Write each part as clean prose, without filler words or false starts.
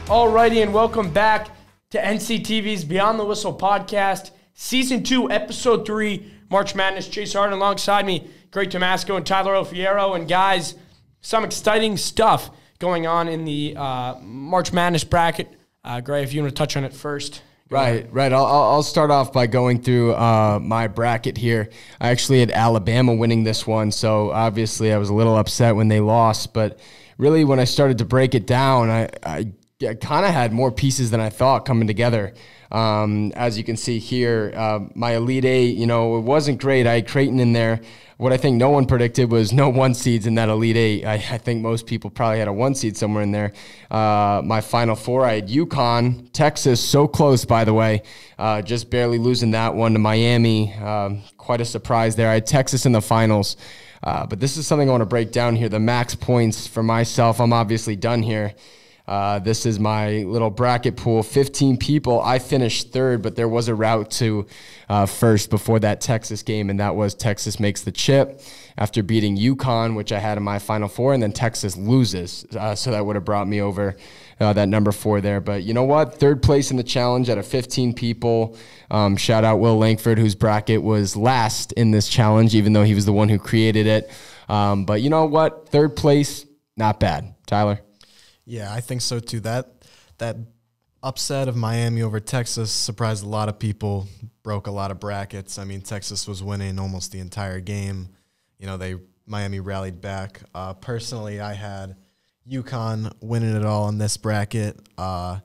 Alrighty, and welcome back to NCTV's Beyond the Whistle podcast, Season 2, Episode 3, March Madness. Chase Harden alongside me, Great Tamasco and Tyler Ofiero. And guys, some exciting stuff going on in the March Madness bracket. Gray, if you want to touch on it first. Right. I'll start off by going through my bracket here. I actually had Alabama winning this one, so obviously I was a little upset when they lost. But really, when I started to break it down, I kind of had more pieces than I thought coming together. As you can see here, my Elite Eight, it wasn't great. I had Creighton in there. What I think no one predicted was no 1 seeds in that Elite Eight. I think most people probably had a 1 seed somewhere in there. My Final Four, I had UConn, Texas, so close, by the way. Just barely losing that one to Miami. Quite a surprise there. I had Texas in the finals. But this is something I want to break down here. The max points for myself, I'm obviously done here. This is my little bracket pool, 15 people. I finished third, but there was a route to first before that Texas game, and that was Texas makes the chip after beating UConn, which I had in my Final Four, and then Texas loses. So that would have brought me over that number 4 there. But you know what? Third place in the challenge out of 15 people. Shout out Will Langford, whose bracket was last in this challenge, even though he was the one who created it. But you know what? Third place, not bad. Tyler? Yeah, I think so too. That upset of Miami over Texas surprised a lot of people, broke a lot of brackets. I mean, Texas was winning almost the entire game. Miami rallied back. Personally, I had UConn winning it all in this bracket. That's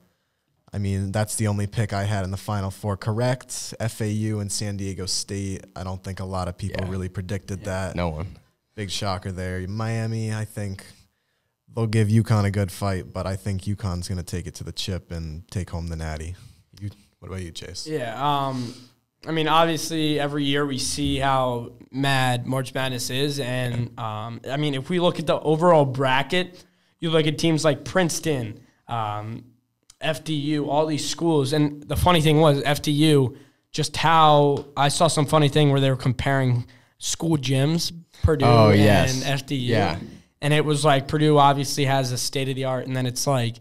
the only pick I had in the Final Four correct. FAU and San Diego State. I don't think a lot of people really predicted that. No one. Big shocker there. Miami, I think they'll give UConn a good fight, but I think UConn's going to take it to the chip and take home the natty. What about you, Chase? Yeah, obviously every year we see how mad March Madness is, and if we look at the overall bracket, you look at teams like Princeton, FDU, all these schools, and the funny thing was FDU, just how I saw some funny thing where they were comparing school gyms, Purdue and FDU. Yeah. And it was like Purdue obviously has a state-of-the-art, and then it's like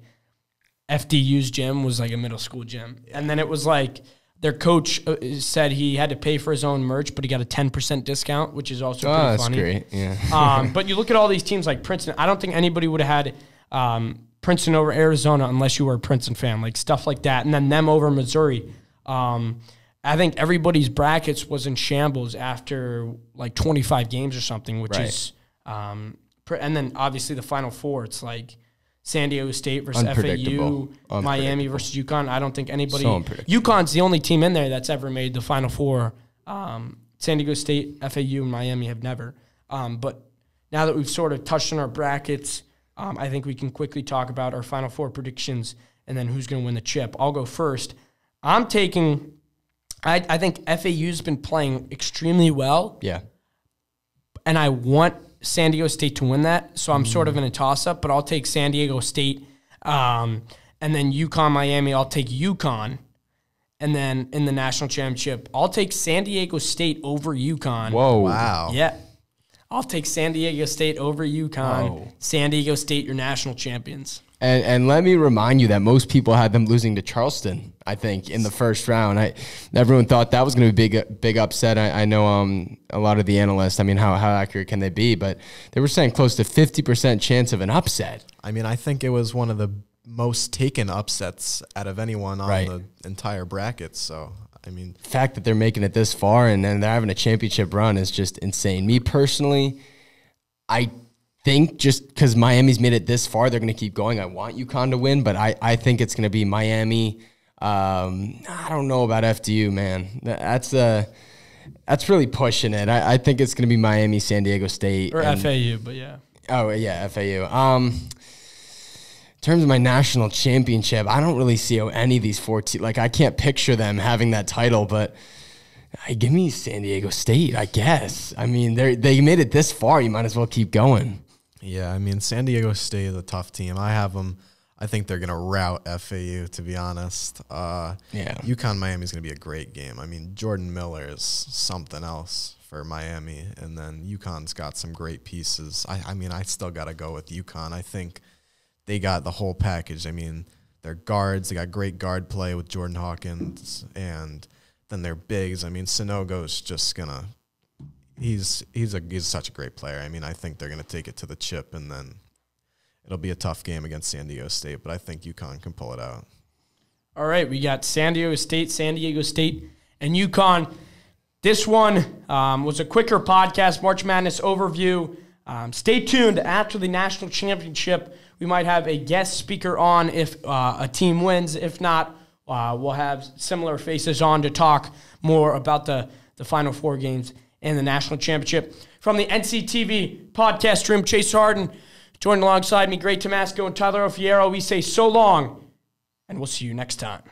FDU's gym was like a middle school gym. And then it was like their coach said he had to pay for his own merch, but he got a 10% discount, which is also pretty funny. That's great, yeah. But you look at all these teams like Princeton. I don't think anybody would have had Princeton over Arizona unless you were a Princeton fan, like stuff like that. And then them over Missouri. I think everybody's brackets was in shambles after like 25 games or something, which is and then obviously the Final Four, it's like San Diego State versus FAU, Miami versus UConn. I don't think anybody. UConn's the only team in there that's ever made the Final Four. San Diego State, FAU, and Miami have never. But now that we've sort of touched on our brackets, I think we can quickly talk about our Final Four predictions and then who's going to win the chip. I'll go first. I'm taking. I think FAU's been playing extremely well. Yeah. And I want San Diego State to win that, so I'm sort of in a toss-up, but I'll take San Diego State. And then UConn, Miami, I'll take UConn. And then in the national championship, I'll take San Diego State over UConn. Whoa. Wow. Yeah. I'll take San Diego State over UConn. Whoa. San Diego State, your national champions. And let me remind you that most people had them losing to Charleston, I think, in the first round. Everyone thought that was going to be a big upset. I know a lot of the analysts, how accurate can they be? But they were saying close to 50% chance of an upset. I think it was one of the most taken upsets out of anyone on the entire bracket. So, the fact that they're making it this far and then they're having a championship run is just insane. Me personally, I think just because Miami's made it this far, they're going to keep going. I want UConn to win, but I think it's going to be Miami. I don't know about FDU, man. That's really pushing it. I think it's going to be Miami, San Diego State. Or FAU, but yeah. Oh, yeah, FAU. In terms of my national championship, I don't really see how any of these 4 teams, I can't picture them having that title, but give me San Diego State, I guess. They made it this far. You might as well keep going. Yeah, San Diego State is a tough team. I have them. I think they're going to rout FAU, to be honest. UConn Miami is going to be a great game. Jordan Miller is something else for Miami, and then UConn's got some great pieces. I still got to go with UConn. I think they got the whole package. their guards. They got great guard play with Jordan Hawkins, and then their bigs. I mean, Sanogo's just gonna. He's such a great player. I mean, I think they're gonna take it to the chip, and then it'll be a tough game against San Diego State. But I think UConn can pull it out. All right, we got San Diego State, and UConn. This one was a quicker podcast, March Madness overview. Stay tuned after the national championship. We might have a guest speaker on if a team wins. If not, we'll have similar faces on to talk more about the Final Four games and the national championship. From the NCTV podcast room, Chase Harden, joined alongside me, Great Tamasco and Tyler Ofiero. We say so long, and we'll see you next time.